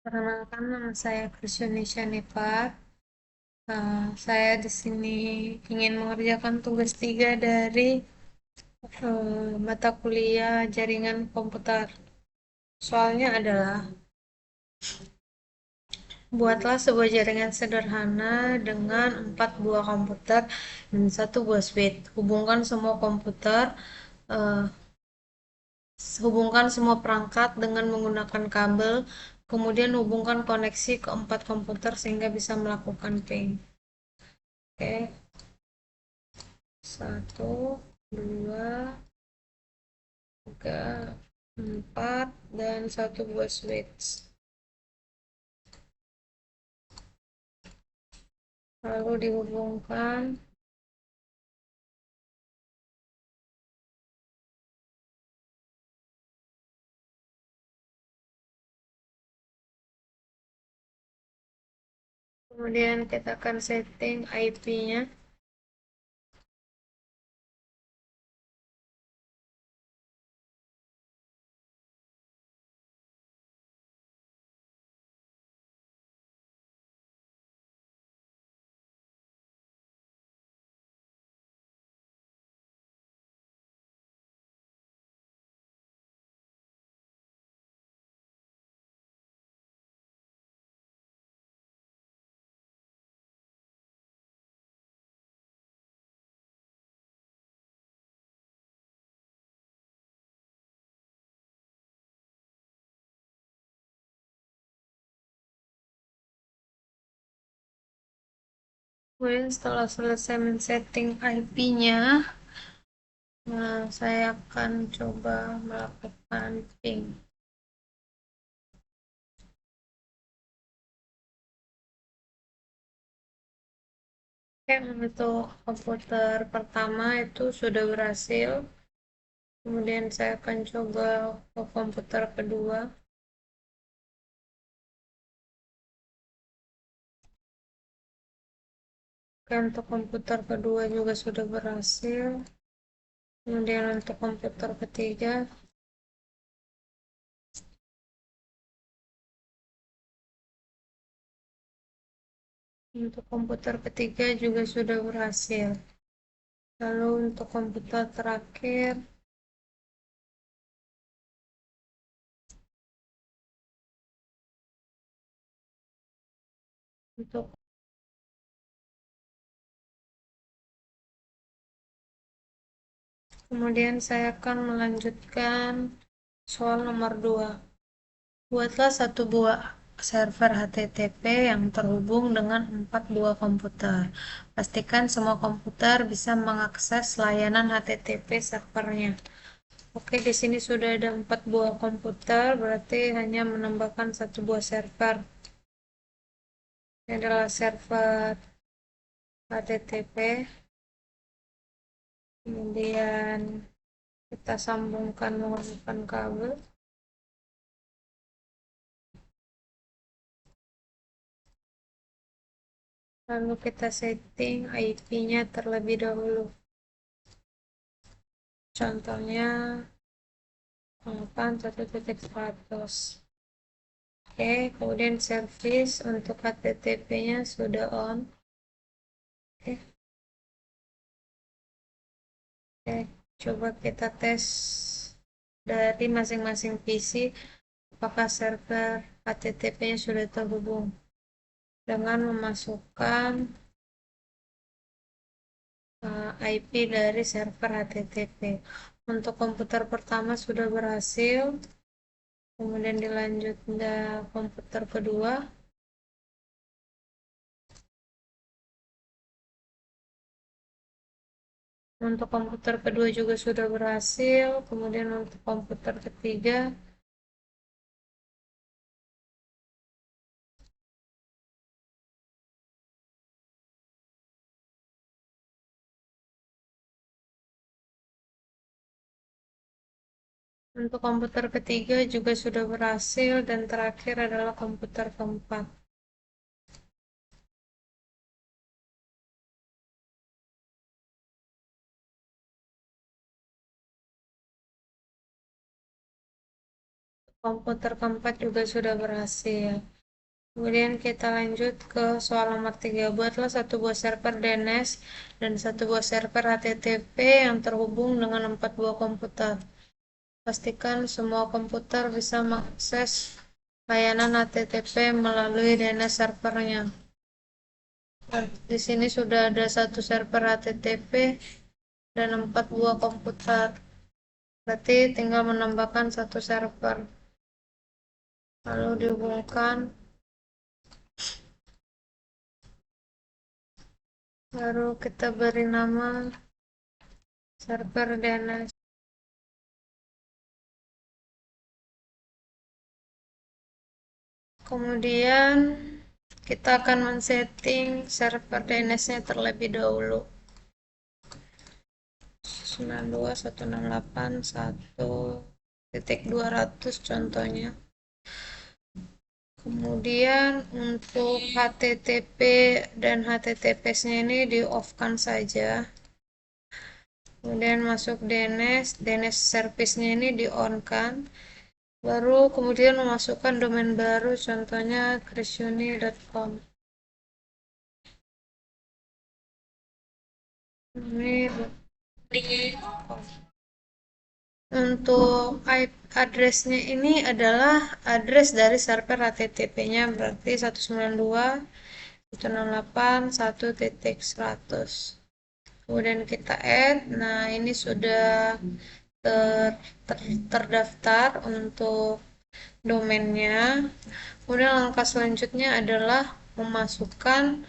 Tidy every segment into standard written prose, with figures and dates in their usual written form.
Perkenalkan, nama saya Krisyonisha Nifat. Saya di sini ingin mengerjakan tugas 3 dari mata kuliah jaringan komputer. Soalnya adalah, buatlah sebuah jaringan sederhana dengan 4 buah komputer dan 1 buah switch. Eh, Hubungkan semua perangkat dengan menggunakan kabel, kemudian hubungkan koneksi ke 4 komputer sehingga bisa melakukan ping. Oke. 1, 2, 3, 4, dan 1 buah switch. Lalu dihubungkan. Kemudian kita akan setting IP-nya. Kemudian setelah selesai men-setting IP-nya, saya akan coba melakukan ping. Oke, untuk komputer pertama itu sudah berhasil. Kemudian saya akan coba ke komputer kedua. Oke, untuk komputer kedua juga sudah berhasil. Kemudian untuk komputer ketiga, juga sudah berhasil. Lalu untuk komputer terakhir, untuk kemudian saya akan melanjutkan soal nomor 2. Buatlah satu buah server HTTP yang terhubung dengan 4 buah komputer. Pastikan semua komputer bisa mengakses layanan HTTP servernya. Oke, di sini sudah ada 4 buah komputer, berarti hanya menambahkan satu buah server. Ini adalah server HTTP. Kemudian kita sambungkan menggunakan kabel. Lalu kita setting IP-nya terlebih dahulu. Contohnya 8.1.100. Oke, kemudian service untuk HTTP-nya sudah on. Oke, coba kita tes dari masing-masing PC apakah server HTTP-nya sudah terhubung dengan memasukkan IP dari server HTTP. Untuk komputer pertama sudah berhasil, kemudian dilanjut ke komputer kedua. Untuk komputer kedua juga sudah berhasil, kemudian untuk komputer ketiga juga sudah berhasil, dan terakhir adalah komputer keempat. Komputer keempat juga sudah berhasil. Kemudian kita lanjut ke soal nomor 3. Buatlah satu buah server DNS dan satu buah server HTTP yang terhubung dengan 4 buah komputer. Pastikan semua komputer bisa mengakses layanan HTTP melalui DNS servernya. Di sini sudah ada satu server HTTP dan 4 buah komputer. Berarti tinggal menambahkan satu server. Lalu dihubungkan. Baru kita beri nama server DNS. Kemudian kita akan men-setting server DNS-nya terlebih dahulu. 92.168.1.200 contohnya. Kemudian untuk HTTP dan HTTPS-nya ini di off-kan saja. Kemudian masuk DNS, DNS service-nya ini di on-kan. Baru kemudian memasukkan domain baru, contohnya krisyuni.com. Ini untuk IP address-nya ini adalah address dari server HTTP-nya, berarti 192.168.1.100. Kemudian kita add. Nah, ini sudah terdaftar untuk domainnya. Kemudian langkah selanjutnya adalah memasukkan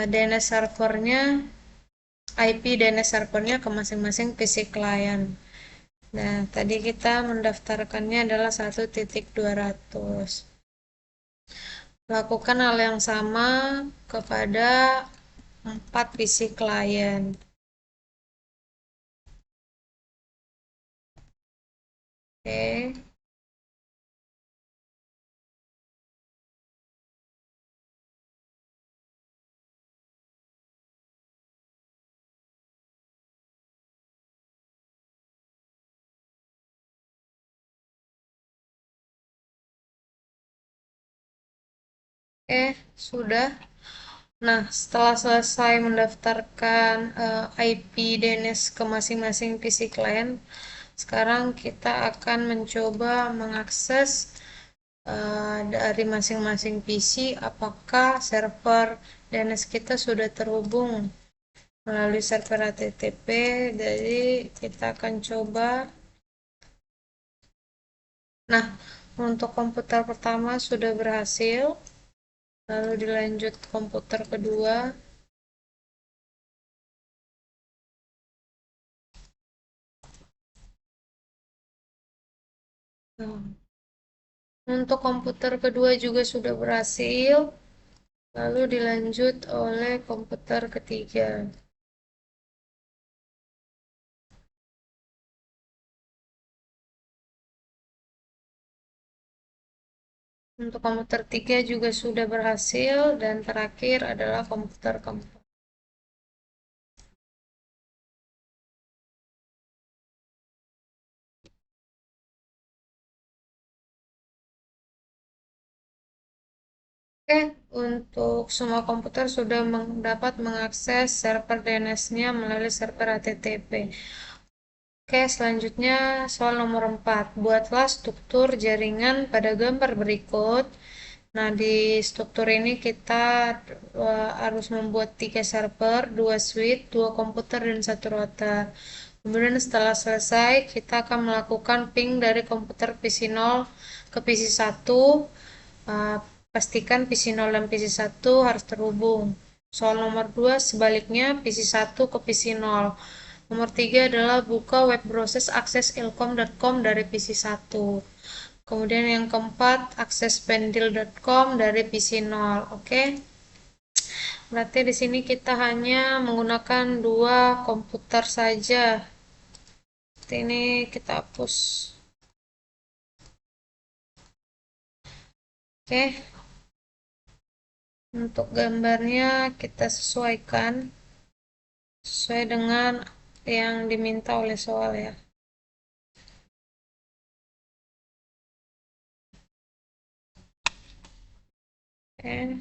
DNS servernya, IP DNS servernya ke masing-masing PC client. Nah, tadi kita mendaftarkannya adalah 1.200. Lakukan hal yang sama kepada 4 PC client. Oke. Sudah. Nah, setelah selesai mendaftarkan IP DNS ke masing-masing PC client, sekarang kita akan mencoba mengakses dari masing-masing PC apakah server DNS kita sudah terhubung melalui server HTTP. Jadi kita akan coba. Nah, untuk komputer pertama sudah berhasil. Lalu dilanjut komputer kedua. Untuk komputer kedua juga sudah berhasil. Lalu dilanjut oleh komputer ketiga. Untuk komputer 3 juga sudah berhasil, dan terakhir adalah komputer keempat. Oke, untuk semua komputer sudah dapat mengakses server DNS-nya melalui server HTTP. Oke, selanjutnya soal nomor 4. Buatlah struktur jaringan pada gambar berikut. Nah, di struktur ini kita harus membuat 3 server, 2 switch, 2 komputer, dan 1 router. Kemudian setelah selesai, kita akan melakukan ping dari komputer PC 0 ke PC 1. Pastikan PC 0 dan PC 1 harus terhubung. Soal nomor 2, sebaliknya PC 1 ke PC 0. Nomor 3 adalah buka web browser akses ilkom.com dari PC 1. Kemudian yang keempat, akses pendil.com dari PC 0. Oke. Berarti di sini kita hanya menggunakan 2 komputer saja. Seperti ini kita hapus. Oke. Untuk gambarnya kita sesuaikan sesuai dengan yang diminta oleh soal ya. Oke,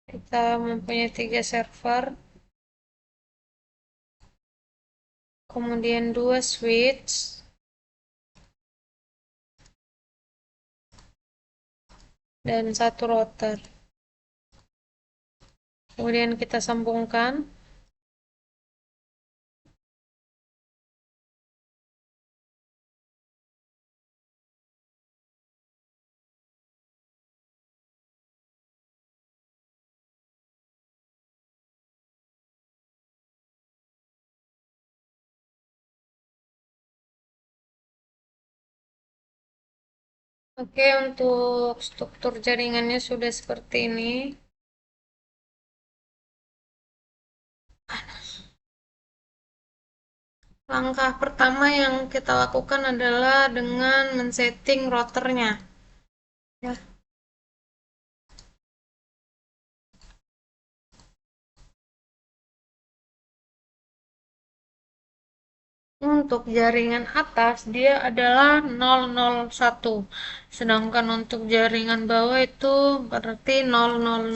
kita mempunyai 3 server, kemudian 2 switch, dan 1 router. Kemudian kita sambungkan. Oke, untuk struktur jaringannya sudah seperti ini. Langkah pertama yang kita lakukan adalah dengan men-setting routernya. Ya. Untuk jaringan atas dia adalah 001. Sedangkan untuk jaringan bawah itu berarti 000.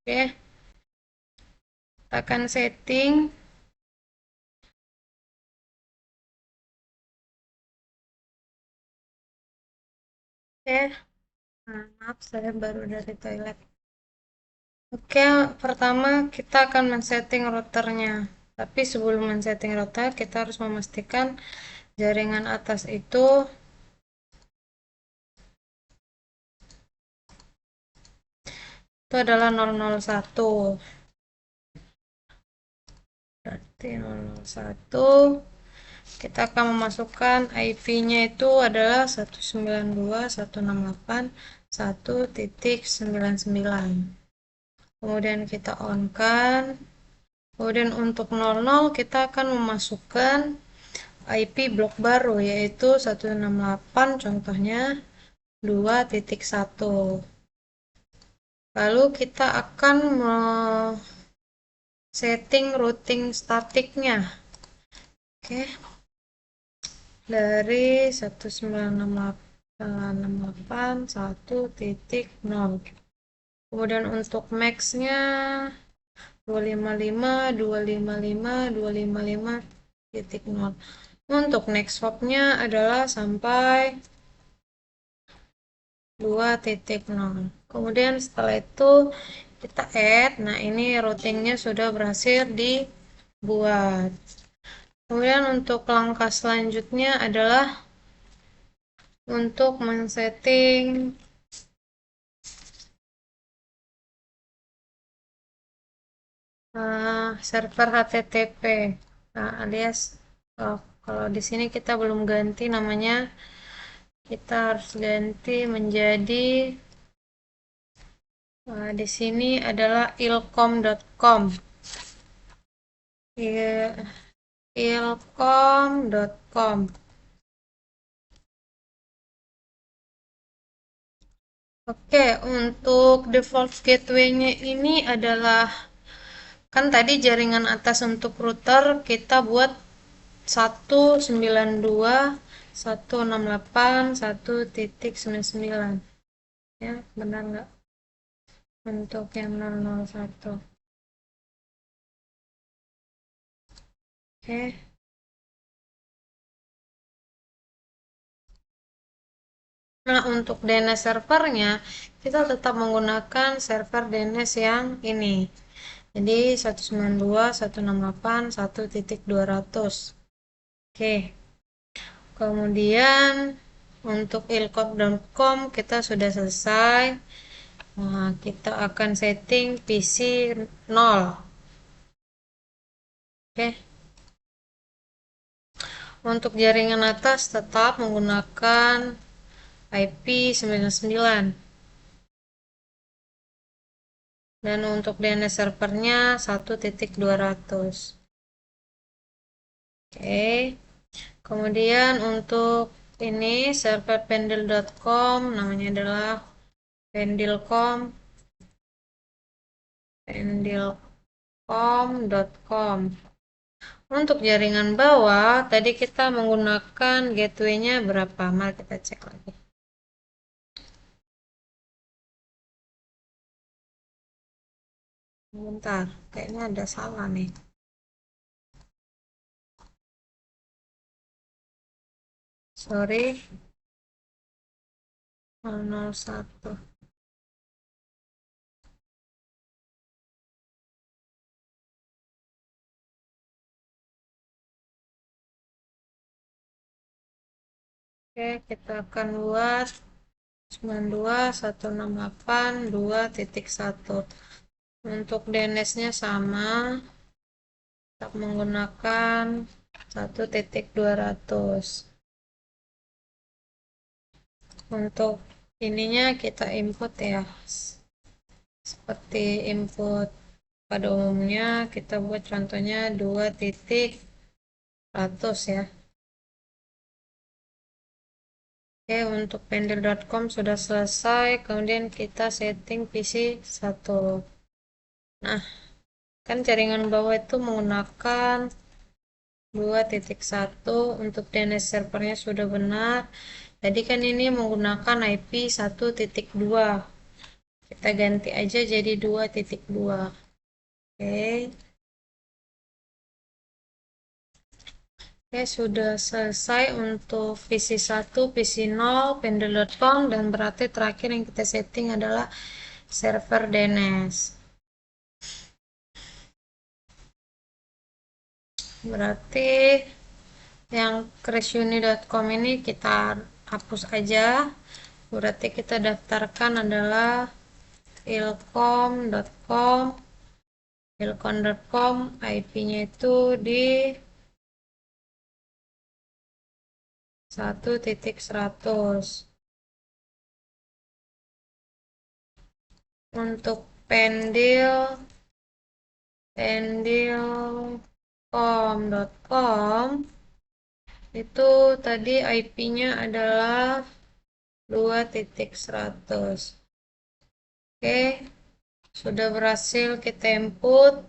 Oke. Kita akan setting. Oke. Nah, maaf saya baru dari toilet. Oke, pertama kita akan men-setting routernya. Tapi sebelum men-setting router, kita harus memastikan jaringan atas itu adalah 001. Berarti 001. Kita akan memasukkan IP-nya itu adalah 192.168.1.99. Kemudian kita on-kan. Kemudian untuk 00 kita akan memasukkan IP blok baru yaitu 168 contohnya 2.1. Lalu kita akan setting routing statiknya. Oke. Dari 192.168.1.0. Kemudian untuk max-nya 255.255.255.0. Untuk next swap-nya adalah sampai 2.0. Kemudian setelah itu kita add. Nah, ini routingnya sudah berhasil dibuat. Kemudian untuk langkah selanjutnya adalah untuk men-setting server HTTP. Nah, alias kalau di sini kita belum ganti namanya, kita harus ganti menjadi di sini adalah ilcom.com. ilcom.com. Oke, untuk default gateway-nya ini adalah kan tadi jaringan atas untuk router kita buat 192.168.1.99. Ya, benar nggak? Untuk yang 001. Oke. Nah, untuk DNS servernya, kita tetap menggunakan server DNS yang ini. Jadi 192.168.1.200. Oke. Kemudian untuk ilcom.com kita sudah selesai. Nah, kita akan setting PC 0. Oke. Untuk jaringan atas tetap menggunakan IP 99. Dan untuk DNS servernya 1.200. Oke. Kemudian untuk ini server pendil.com namanya adalah pendilcom.com. Untuk jaringan bawah tadi kita menggunakan gateway-nya berapa? Mari kita cek lagi. Bentar, kayaknya ada salah nih. Sorry, 001. Oke, kita akan buat 92.168.2.1. Untuk DNS-nya sama, tetap menggunakan 1.200. Untuk ininya kita input ya, seperti input pada umumnya. Kita buat contohnya 2.100 ya. Oke, untuk pendel.com sudah selesai. Kemudian kita setting PC 1. Nah, kan jaringan bawah itu menggunakan 2.1. Untuk DNS servernya sudah benar. Tadi kan ini menggunakan IP 1.2. Kita ganti aja jadi 2.2. Oke. Oke, sudah selesai untuk PC1, PC0, pendel.com, dan berarti terakhir yang kita setting adalah server DNS. Berarti yang crashuni.com ini kita hapus aja. Berarti kita daftarkan adalah ilkom.com. ilkom.com IP-nya itu di 1.100. Untuk pendil.com itu tadi IP-nya adalah 2.100. Oke, sudah berhasil kita input.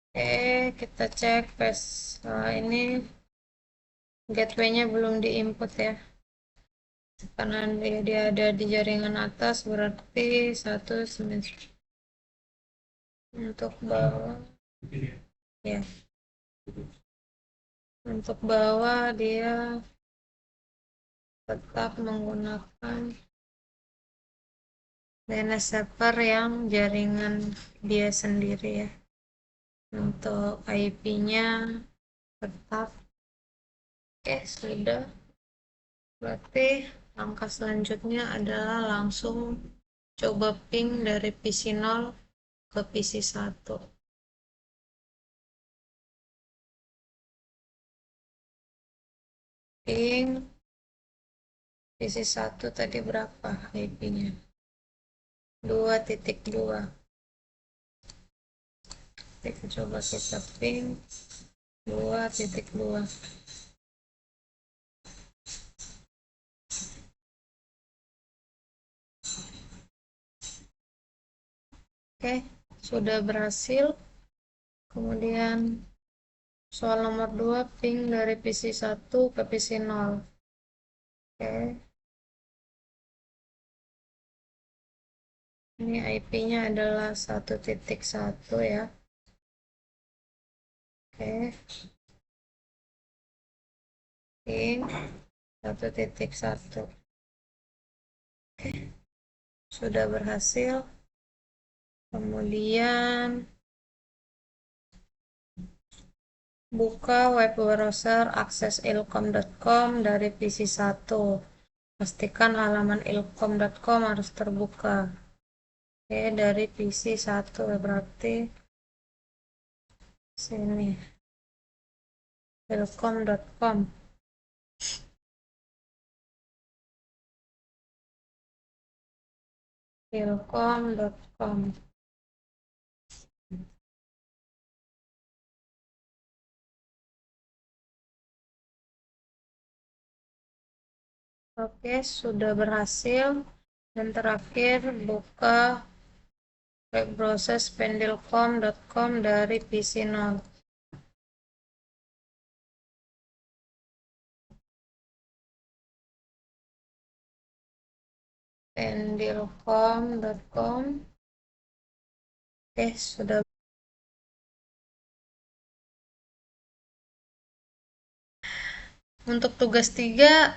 Oke, kita cek ini gateway-nya belum diinput ya, karena dia ada di jaringan atas, berarti 1.9. Untuk bawah ya, untuk bawah dia tetap menggunakan DNS server yang jaringan dia sendiri ya. Untuk IP-nya tetap. Oke, sudah. Berarti langkah selanjutnya adalah langsung coba ping dari PC0 ke PC1. Ping PC1 tadi berapa IP-nya? 2.2. Kita coba kita ping 2.2. Oke, sudah berhasil. Kemudian soal nomor 2, ping dari PC1 ke PC0. Oke. Ini IP-nya adalah 1.1 ya. Oke. Ping 1.1. Oke. Sudah berhasil. Kemudian buka web browser akses ilkom.com dari PC1. Pastikan halaman ilkom.com harus terbuka. Oke, dari PC1 berarti sini ilkom.com. ilkom.com. Oke, sudah berhasil. Dan terakhir buka web browser pendilcom.com dari PC0. pendilkom.com. Oke, sudah. Untuk tugas 3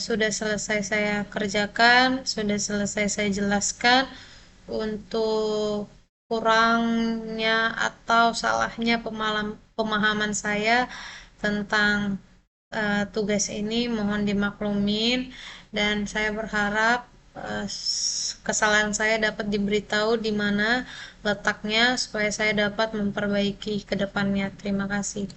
sudah selesai saya kerjakan, sudah selesai saya jelaskan. Untuk kurangnya atau salahnya pemahaman saya tentang tugas ini mohon dimaklumin, dan saya berharap kesalahan saya dapat diberitahu di mana letaknya supaya saya dapat memperbaiki ke depannya. Terima kasih.